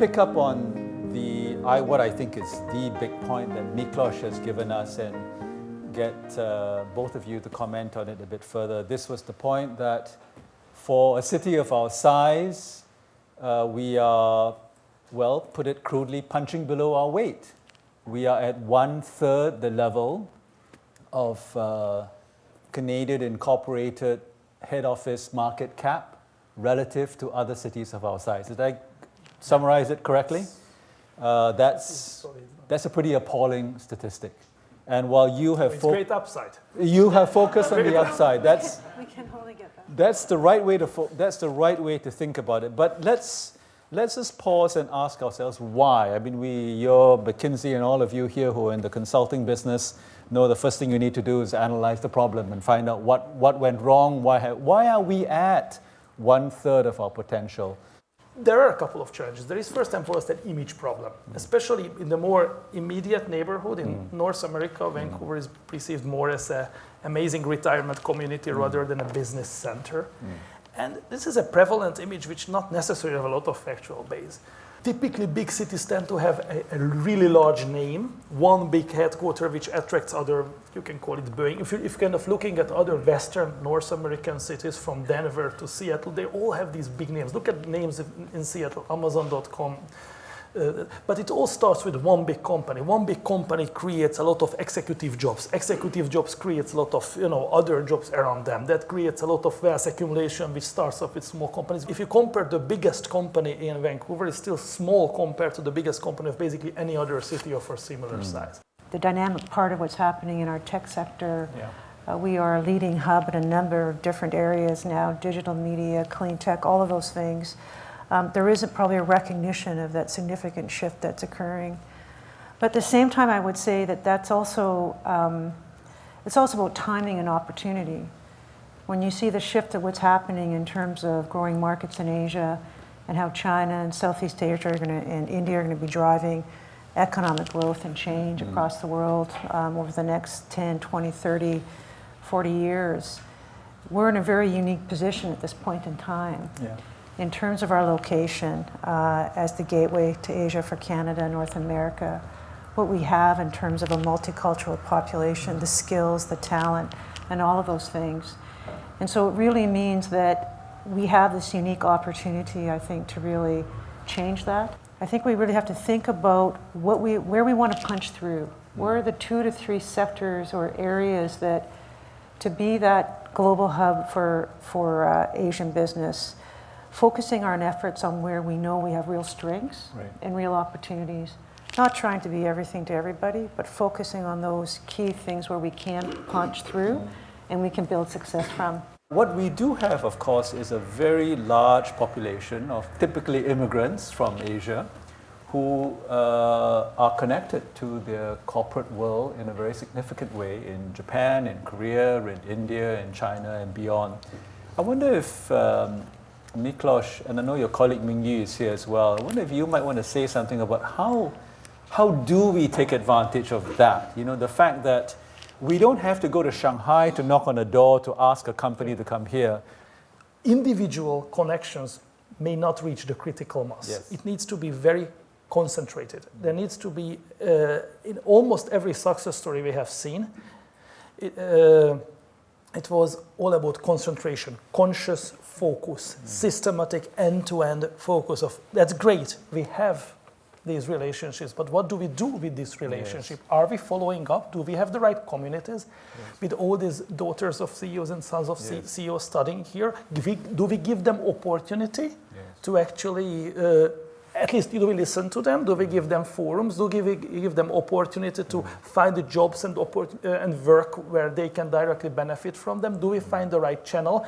pick up on what I think is the big point that Miklos has given us and get both of you to comment on it a bit further. This was the point that for a city of our size, we are, well, put it crudely, punching below our weight. We are at 1/3 the level of Canadian incorporated head office market cap relative to other cities of our size. Did I summarize it correctly? That's a pretty appalling statistic. And while you have great upside. You have focused on the upside. We can only get that. That's the right way to think about it. But let's just pause and ask ourselves why. I mean, you're McKinsey and all of you here who are in the consulting business know the first thing you need to do is analyze the problem and find out what went wrong. Why are we at 1/3 of our potential? There are a couple of challenges. There is first and foremost an image problem, especially in the more immediate neighborhood in North America. Vancouver is perceived more as an amazing retirement community rather than a business center. And this is a prevalent image which not necessarily have a lot of factual base. Typically, big cities tend to have a really large name, one big headquarter which attracts other, you can call it Boeing. If you're kind of looking at other Western North American cities from Denver to Seattle, they all have these big names. Look at names in Seattle, Amazon.com. But it all starts with one big company. One big company creates a lot of executive jobs. Executive jobs creates a lot of other jobs around them. That creates a lot of wealth accumulation, which starts off with small companies. If you compare the biggest company in Vancouver, it's still small compared to the biggest company of basically any other city of a similar size. The dynamic part of what's happening in our tech sector, we are a leading hub in a number of different areas now, digital media, clean tech, all of those things. There isn't probably a recognition of that significant shift that's occurring. But at the same time, I would say that that's also, it's also about timing and opportunity. When you see the shift of what's happening in terms of growing markets in Asia and how China and Southeast Asia and India are going to be driving economic growth and change across the world over the next 10, 20, 30, 40 years, we're in a very unique position at this point in time. In terms of our location as the gateway to Asia for Canada, North America, what we have in terms of a multicultural population, the skills, the talent, and all of those things. And so it really means that we have this unique opportunity, I think, to really change that. I think we really have to think about where we want to punch through. Where are the 2 to 3 sectors or areas that to be that global hub for Asian business, focusing our efforts on where we know we have real strengths and real opportunities, not trying to be everything to everybody, but focusing on those key things where we can punch through and we can build success from. What we do have, of course, is a very large population of typically immigrants from Asia who are connected to the corporate world in a very significant way in Japan, in Korea, in India, in China, and beyond. I wonder if Miklos, and I know your colleague Mingyu is here as well, I wonder if you might want to say something about how do we take advantage of that? The fact that we don't have to go to Shanghai to knock on a door to ask a company to come here. Individual connections may not reach the critical mass. It needs to be very concentrated. There needs to be, in almost every success story we have seen, it was all about concentration, conscious focus, systematic end-to-end focus of, that's great, we have these relationships, but what do we do with this relationship? Are we following up? Do we have the right communities with all these daughters of CEOs and sons of CEOs studying here? Do we give them opportunity to actually, at least do we listen to them? Do we give them forums? Do we give them opportunity to find the jobs and work where they can directly benefit from them? Do we find the right channel?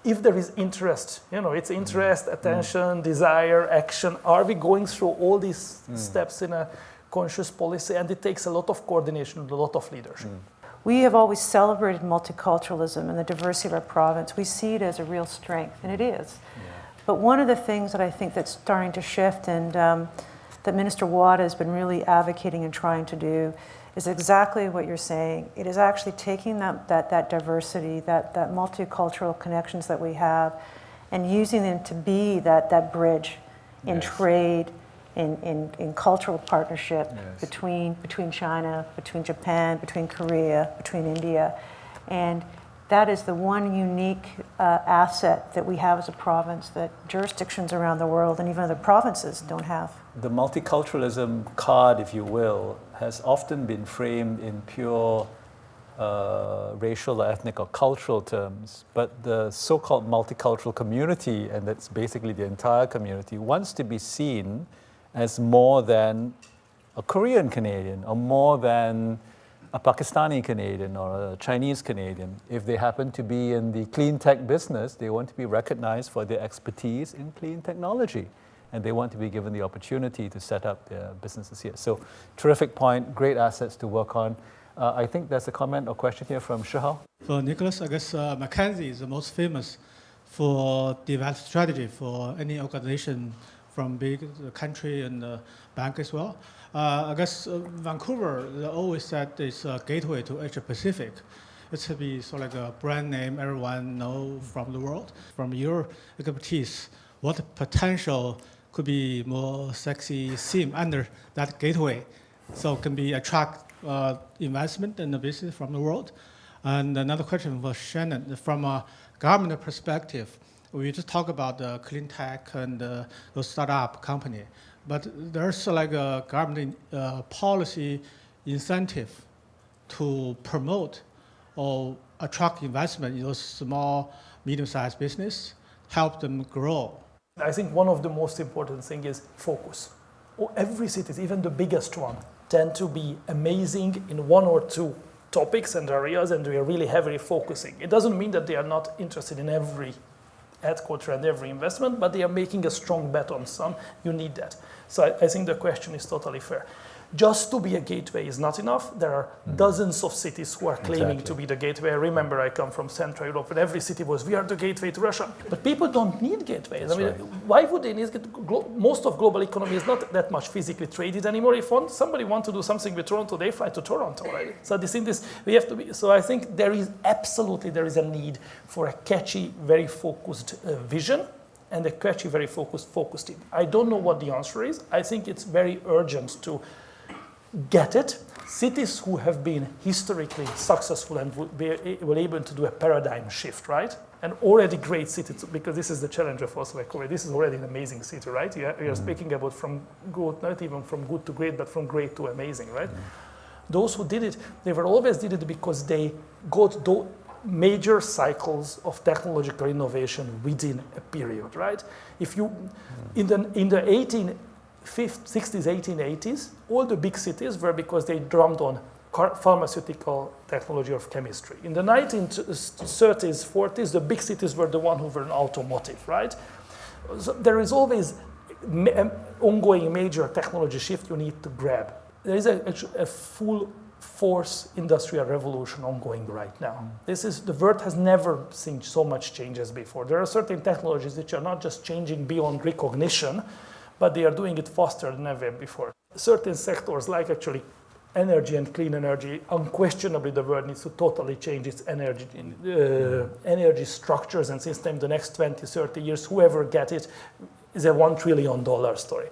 If there is interest, it's interest, attention, desire, action. Are we going through all these steps in a conscious policy? And it takes a lot of coordination, a lot of leadership. We have always celebrated multiculturalism and the diversity of our province. We see it as a real strength, and it is. But one of the things that I think that's starting to shift and that Minister Watt has been really advocating and trying to do is exactly what you're saying. It is actually taking that diversity, that multicultural connections that we have, and using them to be that bridge in trade, in cultural partnership Yes. between China, between Japan, between Korea, between India. And that is the one unique asset that we have as a province that jurisdictions around the world and even other provinces don't have. The multiculturalism card, if you will, has often been framed in pure racial, ethnic, or cultural terms, but the so-called multicultural community, and that's basically the entire community, wants to be seen as more than a Korean Canadian, or more than a Pakistani Canadian or a Chinese Canadian. If they happen to be in the clean tech business, they want to be recognized for their expertise in clean technology, and they want to be given the opportunity to set up their businesses here. So, terrific point, great assets to work on. I think there's a comment or question here from Shihao. For Miklos, I guess McKinsey is the most famous for develop strategy for any organization from big country and bank as well. I guess Vancouver, they always said it's a gateway to Asia Pacific. It should be sort of like a brand name everyone know from the world. From your expertise, what potential could be more sexy theme under that gateway, so can be attract investment in the business from the world? And another question for Shannon, from a government perspective, we just talk about the clean tech and those startup company, but there's like a government policy incentive to promote or attract investment in those small, medium-sized business, help them grow. I think one of the most important things is focus. Every city, even the biggest one, tend to be amazing in one or two topics and areas, and they are really heavily focusing. It doesn't mean that they are not interested in every headquarter and every investment, but they are making a strong bet on some. You need that. So I think the question is totally fair. Just to be a gateway is not enough. There are dozens of cities who are claiming to be the gateway. I remember I come from Central Europe, and every city was, we are the gateway to Russia. But people don't need gateways. That's I mean, right. why would they need most of global economy is not that much physically traded anymore. If somebody wants to do something with Toronto, they fly to Toronto, right? So we have to be. So I think there is a need for a catchy, very focused vision, and a catchy, very focused team. I don't know what the answer is. I think it's very urgent to get it. Cities who have been historically successful and were able to do a paradigm shift, right? And already great cities, because this is the challenge of also Vancouver. This is already an amazing city, right? We are speaking about from good, not even from good to great, but from great to amazing, right? Those who did it, they were always did it because they got major cycles of technological innovation within a period, right? If you, in the 1860s, 1880s, all the big cities were because they drummed on pharmaceutical technology of chemistry. In the 1930s, 40s, the big cities were the ones who were in automotive, right? So there is always ongoing major technology shift you need to grab. There is a full force industrial revolution ongoing right now. The world has never seen so much changes before. There are certain technologies which are not just changing beyond recognition, but they are doing it faster than ever before. Certain sectors, like actually energy and clean energy, unquestionably the world needs to totally change its energy structures and system. The next 20, 30 years, whoever gets it is a $1 trillion story.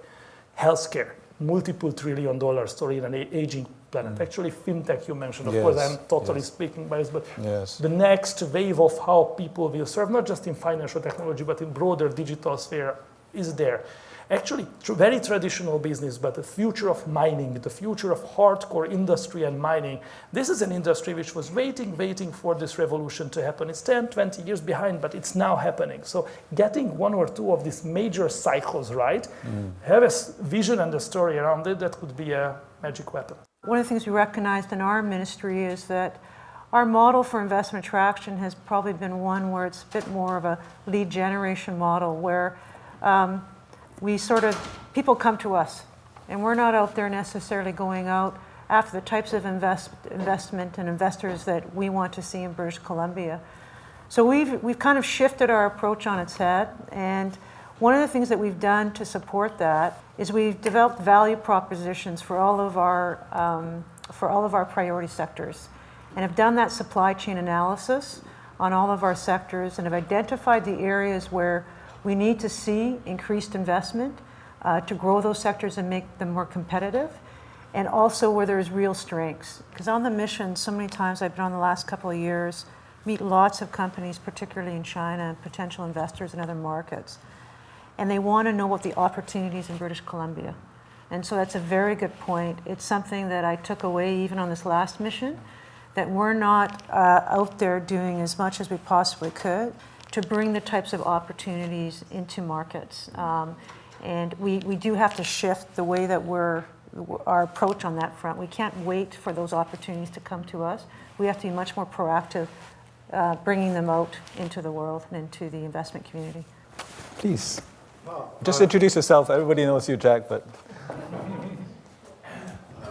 Healthcare, multiple $1 trillion story in an aging planet. Actually, fintech you mentioned, of course, I'm totally speaking bias, but the next wave of how people will serve, not just in financial technology, but in broader digital sphere is there. Actually, very traditional business, but the future of mining, the future of hardcore industry and mining. This is an industry which was waiting for this revolution to happen. It's 10, 20 years behind, but it's now happening. So getting one or two of these major cycles right, have a vision and a story around it, that would be a magic weapon. One of the things we recognized in our ministry is that our model for investment attraction has probably been one where it's a bit more of a lead generation model, where people come to us, and we're not out there necessarily going out after the types of investment and investors that we want to see in British Columbia. So we've kind of shifted our approach on its head, and one of the things that we've done to support that is we've developed value propositions for all of our priority sectors, and have done that supply chain analysis on all of our sectors, and have identified the areas where we need to see increased investment, to grow those sectors and make them more competitive, and also where there's real strengths. Because on the mission, so many times I've been on the last couple of years, meet lots of companies, particularly in China, and potential investors in other markets. And they want to know what the opportunities in British Columbia. And so that's a very good point. It's something that I took away even on this last mission, that we're not out there doing as much as we possibly could to bring the types of opportunities into markets. And we do have to shift the way that our approach on that front. We can't wait for those opportunities to come to us. We have to be much more proactive, bringing them out into the world and into the investment community. Please, just introduce yourself. Everybody knows you, Jack, but...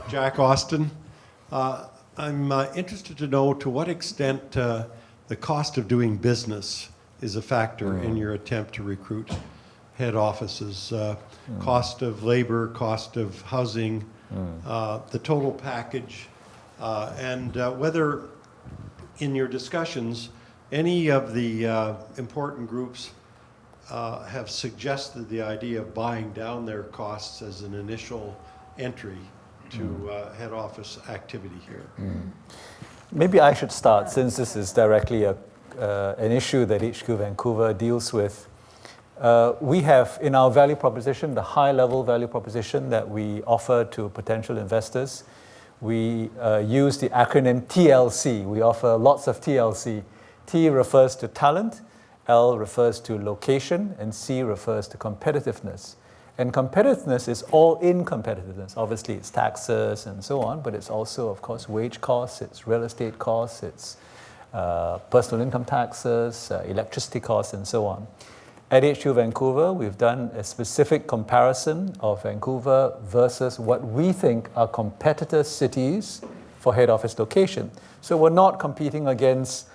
Jack Austin. I'm interested to know to what extent the cost of doing business is a factor in your attempt to recruit head offices. Cost of labor, cost of housing, the total package, and whether in your discussions any of the important groups have suggested the idea of buying down their costs as an initial entry to head office activity here. Maybe I should start, since this is directly an issue that HQ Vancouver deals with. We have in our value proposition, the high-level value proposition that we offer to potential investors, we use the acronym TLC. We offer lots of TLC. T refers to talent, L refers to location, and C refers to competitiveness. And competitiveness is all-in competitiveness. Obviously, it's taxes and so on, but it's also, of course, wage costs, it's real estate costs, it's personal income taxes, electricity costs, and so on. At HQ Vancouver, we've done a specific comparison of Vancouver versus what we think are competitor cities for head office location. So we're not competing against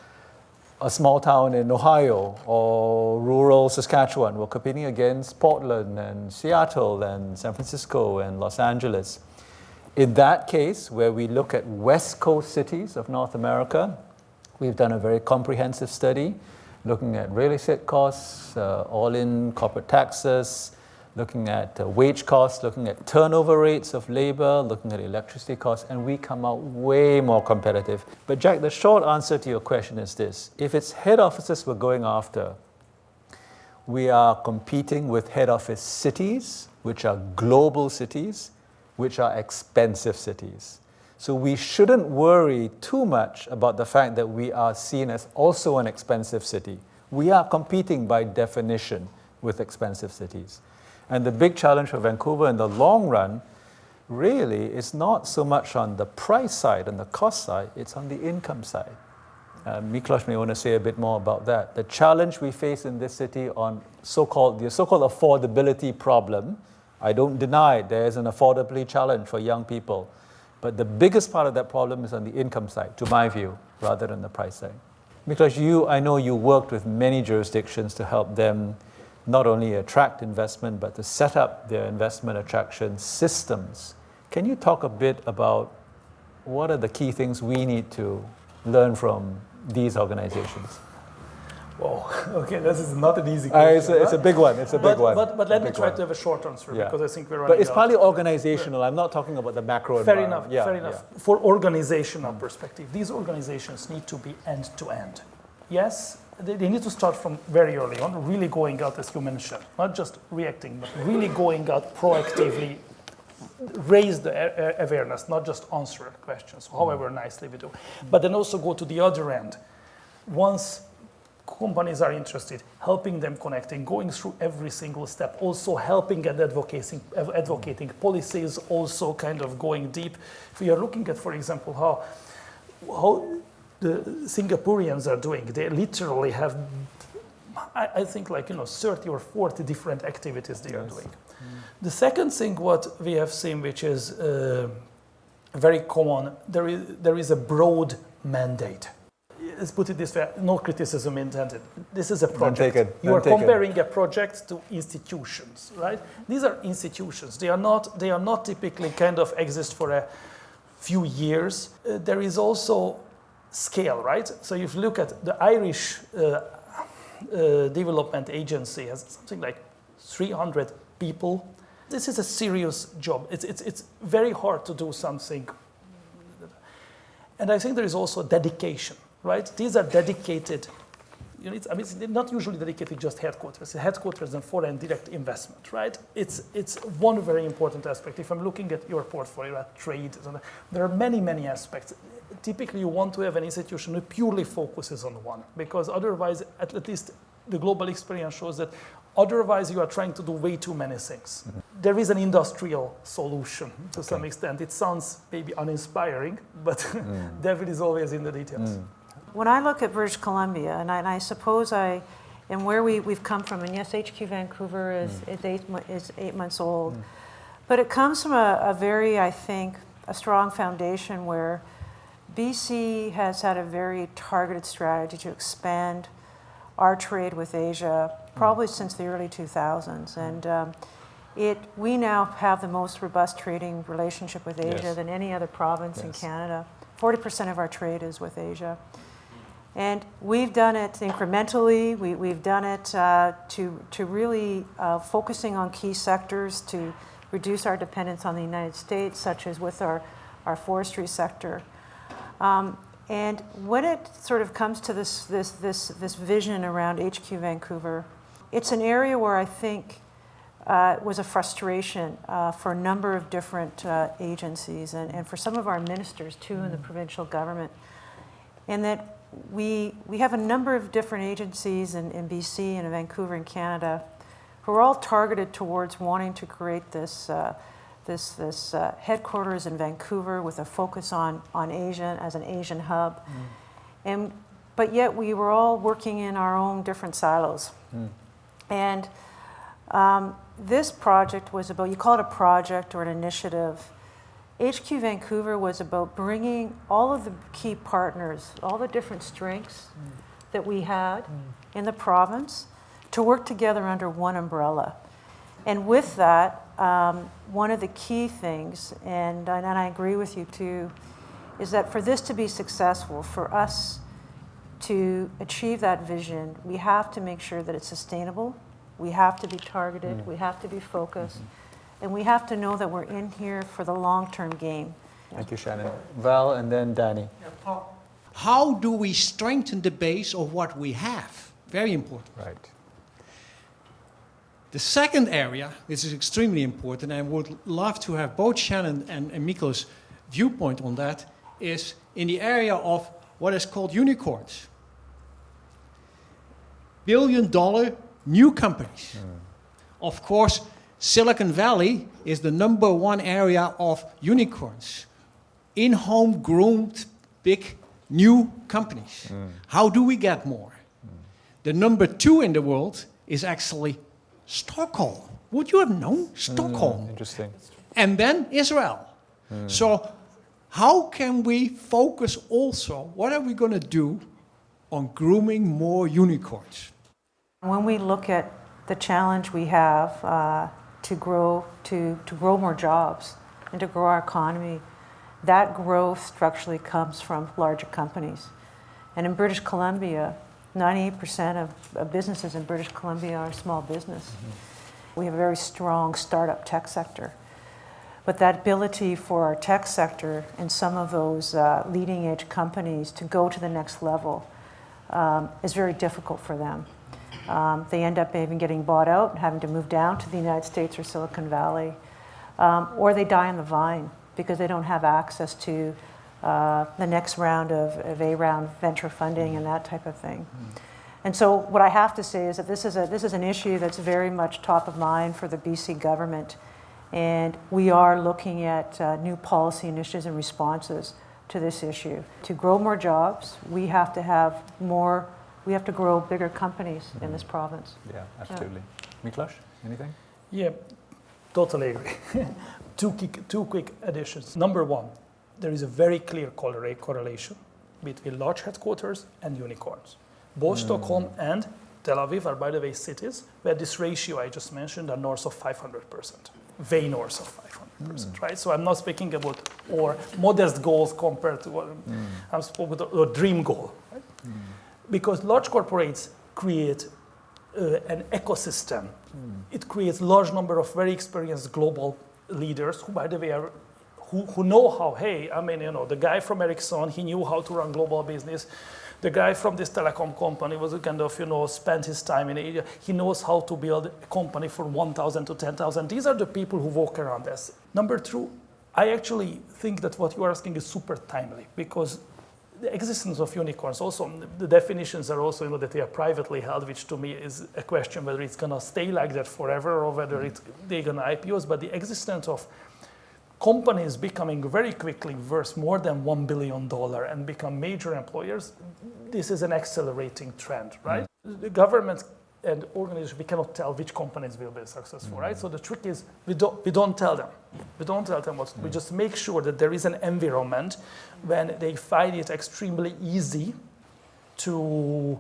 a small town in Ohio or rural Saskatchewan. We're competing against Portland and Seattle and San Francisco and Los Angeles. In that case, where we look at West Coast cities of North America, we've done a very comprehensive study looking at real estate costs, all-in corporate taxes, looking at wage costs, looking at turnover rates of labor, looking at electricity costs, and we come out way more competitive. But Jack, the short answer to your question is this. If it's head offices we're going after, we are competing with head office cities, which are global cities, which are expensive cities. So we shouldn't worry too much about the fact that we are seen as also an expensive city. We are competing by definition with expensive cities. And the big challenge for Vancouver in the long run really is not so much on the price side and the cost side, it's on the income side. Miklos may want to say a bit more about that. The challenge we face in this city on the so-called affordability problem, I don't deny there is an affordability challenge for young people, but the biggest part of that problem is on the income side, to my view, rather than the price side. Miklos, I know you worked with many jurisdictions to help them not only attract investment, but to set up their investment attraction systems. Can you talk a bit about what are the key things we need to learn from these organizations? Well, okay, this is not an easy question. It's a big one. It's a big one. But let me try to have a short answer, because I think we're running But it's out. partly organizational. I'm not talking about the macro environment. Fair enough. For organizational perspective, these organizations need to be end-to-end. Yes, they need to start from very early on, really going out, as you mentioned, not just reacting, but really going out proactively, raise the awareness, not just answer questions, however nicely we do. But then also go to the other end. Once companies are interested, helping them connecting, going through every single step, also helping and advocating policies, also kind of going deep. If we are looking at, for example, how the Singaporeans are doing, they literally have, I think, 30 or 40 different activities they are doing. The second thing what we have seen, which is very common, there is a broad mandate. Let's put it this way, no criticism intended. This is a project. You are comparing a project to institutions, right? These are institutions. They are not typically kind of exist for a few years. There is also scale, right? So if you look at the Irish Development Agency has something like 300 people, This is a serious job. It's very hard to do something. And I think there is also dedication, right? These are dedicated units. I mean, it's not usually dedicated just headquarters. Headquarters and foreign direct investment, right? It's one very important aspect. If I'm looking at your portfolio, at trade, there are many, many aspects. Typically, you want to have an institution that purely focuses on one, because otherwise, at least the global experience shows that otherwise you are trying to do way too many things. Mm-hmm. There is an industrial solution to some extent. It sounds maybe uninspiring, but devil is always in the details. When I look at British Columbia, and I suppose and where we've come from, and yes, HQ Vancouver is 8 months old, but it comes from a very, I think, a strong foundation where BC has had a very targeted strategy to expand our trade with Asia, probably since the early 2000s. And we now have the most robust trading relationship with Asia than any other province in Canada. 40% of our trade is with Asia. And we've done it incrementally. We've done it to really focusing on key sectors to reduce our dependence on the United States, such as with our forestry sector. And when it sort of comes to this vision around HQ Vancouver, it's an area where I think was a frustration for a number of different agencies and for some of our ministers too in the provincial government. And that we have a number of different agencies in BC and in Vancouver and Canada who are all targeted towards wanting to create this headquarters in Vancouver with a focus on Asia as an Asian hub. But yet we were all working in our own different silos. And this project was about, you call it a project or an initiative. HQ Vancouver was about bringing all of the key partners, all the different strengths that we had in the province to work together under one umbrella. And with that, one of the key things, and I agree with you too, is that for this to be successful, for us to achieve that vision, we have to make sure that it's sustainable, we have to be targeted, we have to be focused, and we have to know that we're in here for the long-term game. Thank you, Shannon. Val, and then Danny. How do we strengthen the base of what we have? Very important. Right. The second area, which is extremely important, and I would love to have both Shannon and Miklos' viewpoint on that, is in the area of what is called unicorns. $1 billion new companies. Of course, Silicon Valley is the #1 area of unicorns. In-home groomed big new companies. How do we get more? The #2 in the world is actually Stockholm. Would you have known? Stockholm. Interesting. And then Israel. So how can we focus also, what are we going to do on grooming more unicorns? When we look at the challenge we have to grow more jobs and to grow our economy, that growth structurally comes from larger companies. And in British Columbia, 98% of businesses in British Columbia are small business. We have a very strong startup tech sector. But that ability for our tech sector and some of those leading edge companies to go to the next level is very difficult for them. They end up even getting bought out and having to move down to the United States or Silicon Valley, or they die on the vine because they don't have access to the next round of A-round venture funding and that type of thing. And so what I have to say is that this is an issue that's very much top of mind for the BC government, and we are looking at new policy initiatives and responses to this issue. To grow more jobs, we have to grow bigger companies in this province. Yeah, absolutely. Miklos, anything? Yeah, totally agree. Two quick additions. #1, there is a very clear correlation between large headquarters and unicorns. Both Stockholm and Tel Aviv are, by the way, cities where this ratio I just mentioned are north of 500%, way north of 500%, right? So I'm not speaking about or modest goals compared to what I'm speaking about a dream goal, right? Because large corporates create an ecosystem. It creates a large number of very experienced global leaders who, by the way, are who know how, hey, I mean, the guy from Ericsson, he knew how to run global business. The guy from this telecom company was kind of, spent his time in Asia. He knows how to build a company from 1,000 to 10,000. These are the people who walk around us. Number two, I actually think that what you are asking is super timely, because the existence of unicorns, also the definitions are also, that they are privately held, which to me is a question whether it's gonna stay like that forever or whether they're gonna IPOs, but the existence of companies becoming very quickly worth more than $1 billion and become major employers, this is an accelerating trend, right? The governments and organizations, we cannot tell which companies will be successful, right? So the trick is we don't tell them. We don't tell them what. We just make sure that there is an environment when they find it extremely easy to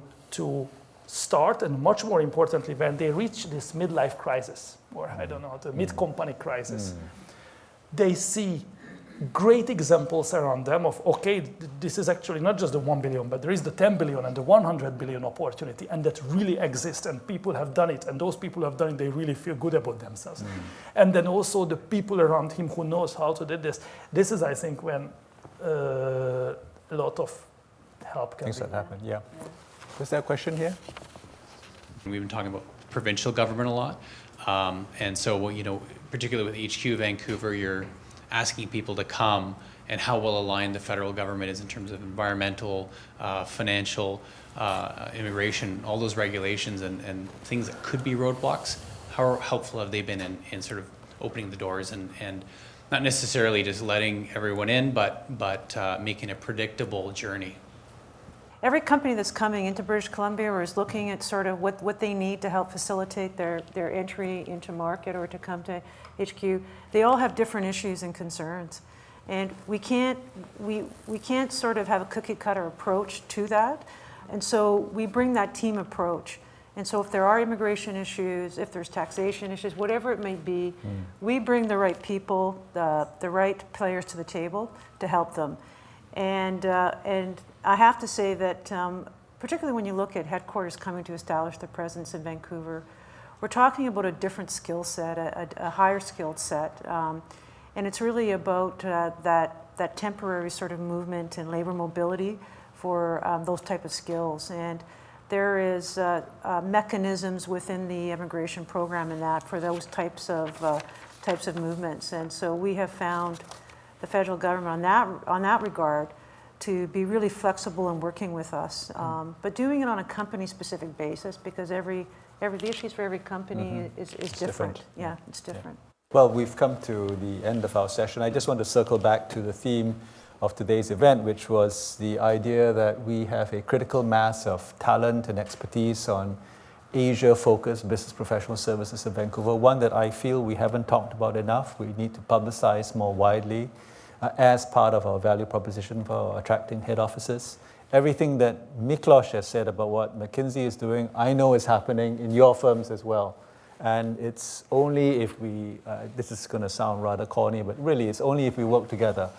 start, and much more importantly, when they reach this midlife crisis, or I don't know, the mid-company crisis. They see great examples around them of, okay, this is actually not just the 1 billion, but there is the 10 billion and the 100 billion opportunity, and that really exists, and people have done it, and those people who have done it, they really feel good about themselves. And then also the people around him who knows how to do this. This is, I think, when a lot of help can Things be. that happen, yeah. Was there a question here? We've been talking about provincial government a lot. And so, particularly with HQ Vancouver, you're asking people to come, and how well aligned the federal government is in terms of environmental, financial, immigration, all those regulations and things that could be roadblocks. How helpful have they been in sort of opening the doors and not necessarily just letting everyone in, but making a predictable journey? Every company that's coming into British Columbia or is looking at sort of what they need to help facilitate their entry into market or to come to HQ, they all have different issues and concerns. And we can't sort of have a cookie cutter approach to that. And so we bring that team approach. And so if there are immigration issues, if there's taxation issues, whatever it may be, we bring the right people, the right players to the table to help them. And I have to say that, particularly when you look at headquarters coming to establish their presence in Vancouver, we're talking about a different skill set, a higher skilled set. And it's really about that temporary sort of movement and labor mobility for those type of skills. And there is mechanisms within the immigration program in that for those types of movements. And so we have found the federal government on that regard to be really flexible in working with us, but doing it on a company-specific basis, because the issues for every company is different. Yeah, it's different. Well, we've come to the end of our session. I just want to circle back to the theme of today's event, which was the idea that we have a critical mass of talent and expertise on Asia-focused business professional services in Vancouver, one that I feel we haven't talked about enough. We need to publicize more widely as part of our value proposition for attracting head offices. Everything that Miklos has said about what McKinsey is doing, I know is happening in your firms as well. And it's only if we, this is going to sound rather corny, but really it's only if we work together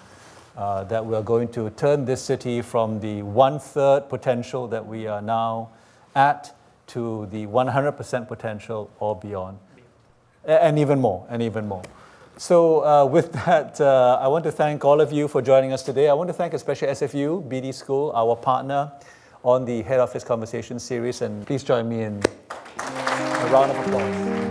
that we are going to turn this city from the 1/3 potential that we are now at to the 100% potential or beyond. And even more. So with that, I want to thank all of you for joining us today. I want to thank especially SFU, BD School, our partner on the Head Office Conversation series. And please join me in a round of applause.